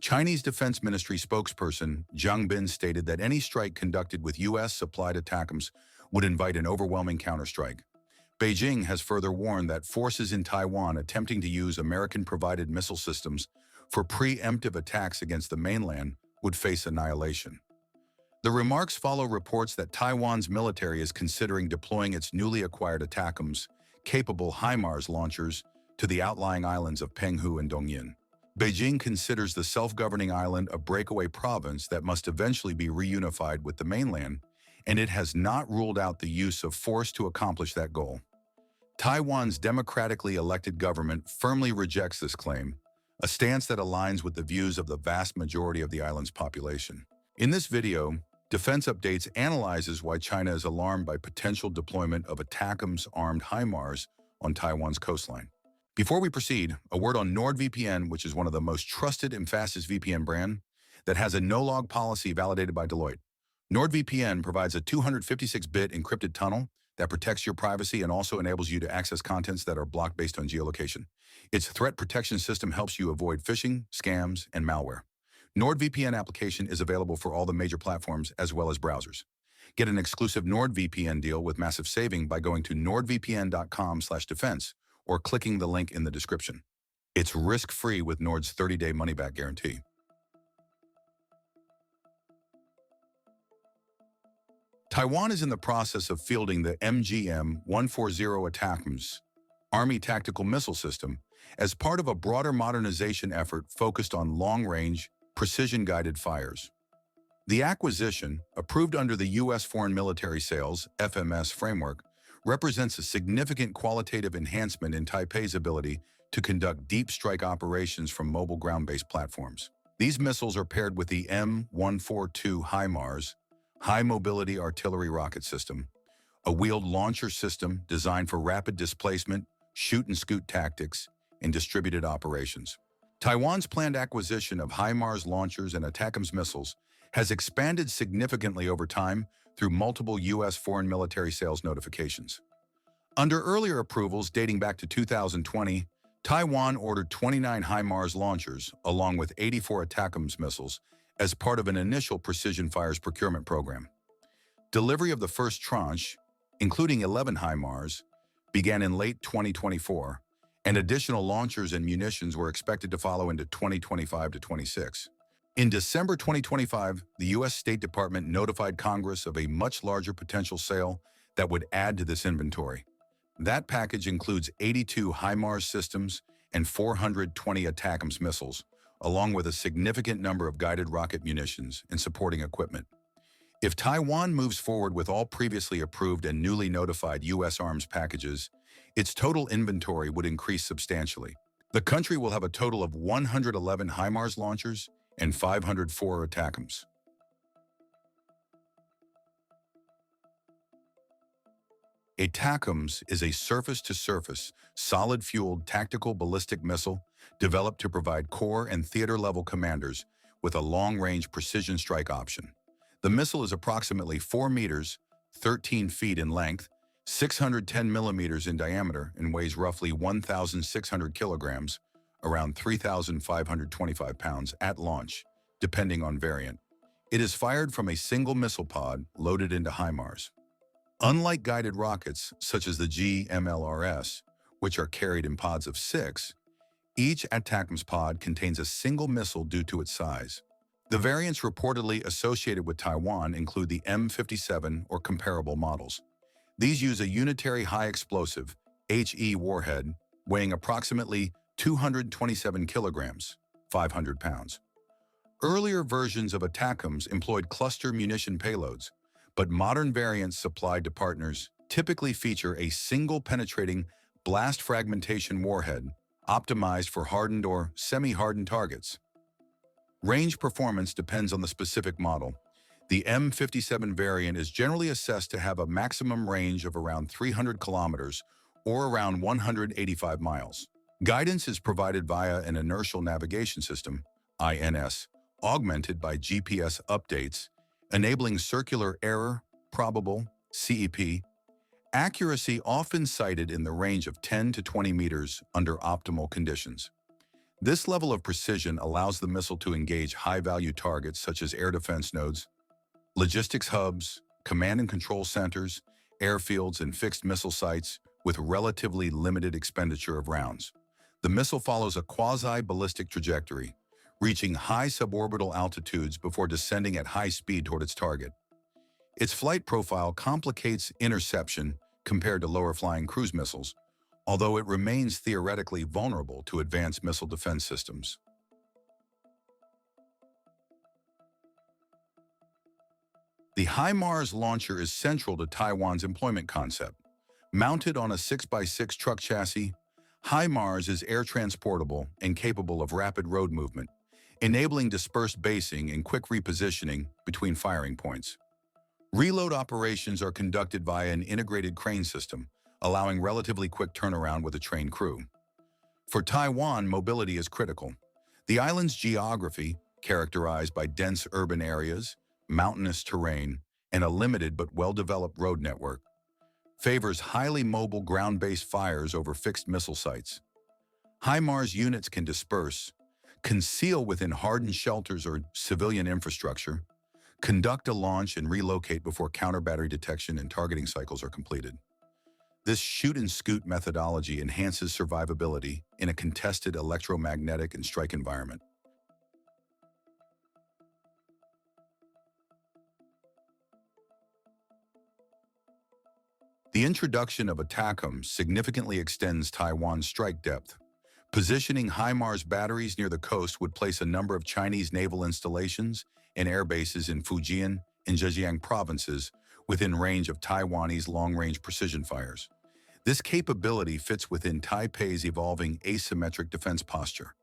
Chinese Defense Ministry spokesperson Jiang stated that any strike conducted with U.S.-supplied ATACMS would invite an overwhelming counterstrike. Beijing has further warned that forces in Taiwan attempting to use American-provided missile systems for preemptive attacks against the mainland would face annihilation. The remarks follow reports that Taiwan's military is considering deploying its newly acquired ATACMS-capable HIMARS launchers to the outlying islands of Penghu and Dongyin. Beijing considers the self-governing island a breakaway province that must eventually be reunified with the mainland, and it has not ruled out the use of force to accomplish that goal. Taiwan's democratically elected government firmly rejects this claim, a stance that aligns with the views of the vast majority of the island's population. In this video, Defense Updates analyzes why China is alarmed by potential deployment of ATACMS-armed HIMARS on Taiwan's coastline. Before we proceed, a word on NordVPN, which is one of the most trusted and fastest VPN brand that has a no-log policy validated by Deloitte. NordVPN provides a 256-bit encrypted tunnel that protects your privacy and also enables you to access contents that are blocked based on geolocation. Its threat protection system helps you avoid phishing, scams, and malware. NordVPN application is available for all the major platforms as well as browsers. Get an exclusive NordVPN deal with massive saving by going to nordvpn.com/defense or clicking the link in the description. It's risk-free with Nord's 30-day money-back guarantee. Taiwan is in the process of fielding the MGM-140 ATACMS Army Tactical Missile System as part of a broader modernization effort focused on long-range, precision-guided fires. The acquisition, approved under the U.S. Foreign Military Sales (FMS) framework, represents a significant qualitative enhancement in Taipei's ability to conduct deep strike operations from mobile ground-based platforms. These missiles are paired with the M142 HIMARS, High Mobility Artillery Rocket System, a wheeled launcher system designed for rapid displacement, shoot-and-scoot tactics, and distributed operations. Taiwan's planned acquisition of HIMARS launchers and ATACMS missiles has expanded significantly over time through multiple U.S. foreign military sales notifications. Under earlier approvals dating back to 2020, Taiwan ordered 29 HIMARS launchers along with 84 ATACMS missiles as part of an initial precision fires procurement program. Delivery of the first tranche, including 11 HIMARS, began in late 2024, and additional launchers and munitions were expected to follow into 2025 to 26. In December 2025, the U.S. State Department notified Congress of a much larger potential sale that would add to this inventory. That package includes 82 HIMARS systems and 420 ATACMS missiles, along with a significant number of guided rocket munitions and supporting equipment. If Taiwan moves forward with all previously approved and newly notified U.S. arms packages, its total inventory would increase substantially. The country will have a total of 111 HIMARS launchers and 504 ATACMS. ATACMS is a surface-to-surface, solid-fueled tactical ballistic missile developed to provide corps and theater-level commanders with a long-range precision strike option. The missile is approximately 4 meters, 13 feet in length, 610 millimeters in diameter, and weighs roughly 1,600 kilograms, around 3,525 pounds at launch, depending on variant. It is fired from a single missile pod loaded into HIMARS. Unlike guided rockets, such as the GMLRS, which are carried in pods of 6, each ATACMS pod contains a single missile due to its size. The variants reportedly associated with Taiwan include the M57 or comparable models. These use a unitary high-explosive HE warhead weighing approximately 227 kilograms, 500 pounds. Earlier versions of ATACMS employed cluster munition payloads, but modern variants supplied to partners typically feature a single penetrating blast fragmentation warhead optimized for hardened or semi-hardened targets. Range performance depends on the specific model. The M57 variant is generally assessed to have a maximum range of around 300 kilometers or around 185 miles. Guidance is provided via an inertial navigation system, INS, augmented by GPS updates, enabling circular error, probable, CEP, accuracy often cited in the range of 10 to 20 meters under optimal conditions. This level of precision allows the missile to engage high-value targets such as air defense nodes, logistics hubs, command and control centers, airfields, and fixed missile sites with relatively limited expenditure of rounds. The missile follows a quasi-ballistic trajectory, reaching high suborbital altitudes before descending at high speed toward its target. Its flight profile complicates interception compared to lower-flying cruise missiles, although it remains theoretically vulnerable to advanced missile defense systems. The HIMARS launcher is central to Taiwan's employment concept. Mounted on a 6x6 truck chassis, HIMARS is air-transportable and capable of rapid road movement, enabling dispersed basing and quick repositioning between firing points. Reload operations are conducted via an integrated crane system, allowing relatively quick turnaround with a trained crew. For Taiwan, mobility is critical. The island's geography, characterized by dense urban areas, mountainous terrain, and a limited but well-developed road network, favors highly mobile ground-based fires over fixed missile sites. HIMARS units can disperse, conceal within hardened shelters or civilian infrastructure, conduct a launch and relocate before counter-battery detection and targeting cycles are completed. This shoot-and-scoot methodology enhances survivability in a contested electromagnetic and strike environment. The introduction of ATACMS significantly extends Taiwan's strike depth. Positioning HIMARS batteries near the coast would place a number of Chinese naval installations and air bases in Fujian and Zhejiang provinces within range of Taiwanese long-range precision fires. This capability fits within Taipei's evolving asymmetric defense posture,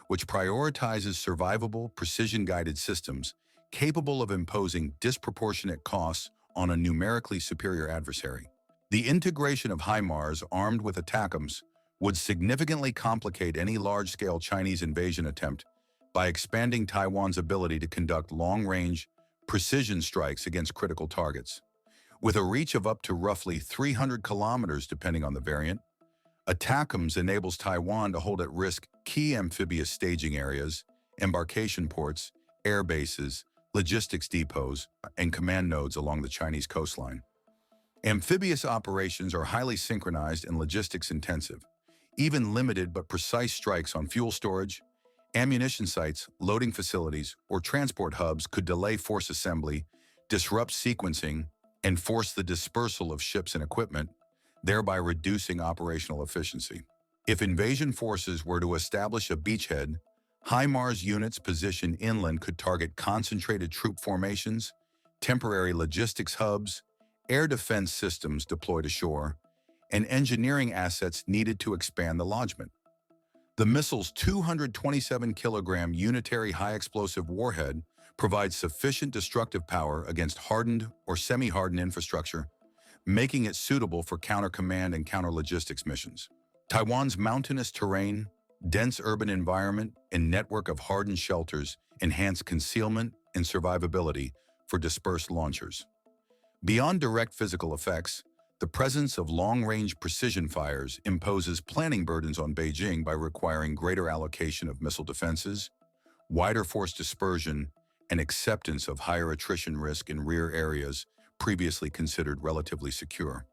which prioritizes survivable, precision-guided systems capable of imposing disproportionate costs on a numerically superior adversary. The integration of HIMARS armed with ATACMS would significantly complicate any large-scale Chinese invasion attempt by expanding Taiwan's ability to conduct long-range, precision strikes against critical targets. With a reach of up to roughly 300 kilometers depending on the variant, ATACMS enables Taiwan to hold at risk key amphibious staging areas, embarkation ports, air bases, logistics depots, and command nodes along the Chinese coastline. Amphibious operations are highly synchronized and logistics-intensive. Even limited but precise strikes on fuel storage, ammunition sites, loading facilities, or transport hubs could delay force assembly, disrupt sequencing, and force the dispersal of ships and equipment, thereby reducing operational efficiency. If invasion forces were to establish a beachhead, HIMARS units positioned inland could target concentrated troop formations, temporary logistics hubs, air defense systems deployed ashore, and engineering assets needed to expand the lodgment. The missile's 227-kilogram unitary high-explosive warhead provides sufficient destructive power against hardened or semi-hardened infrastructure, making it suitable for counter-command and counter-logistics missions. Taiwan's mountainous terrain, dense urban environment, and network of hardened shelters enhance concealment and survivability for dispersed launchers. Beyond direct physical effects, the presence of long-range precision fires imposes planning burdens on Beijing by requiring greater allocation of missile defenses, wider force dispersion, and acceptance of higher attrition risk in rear areas previously considered relatively secure.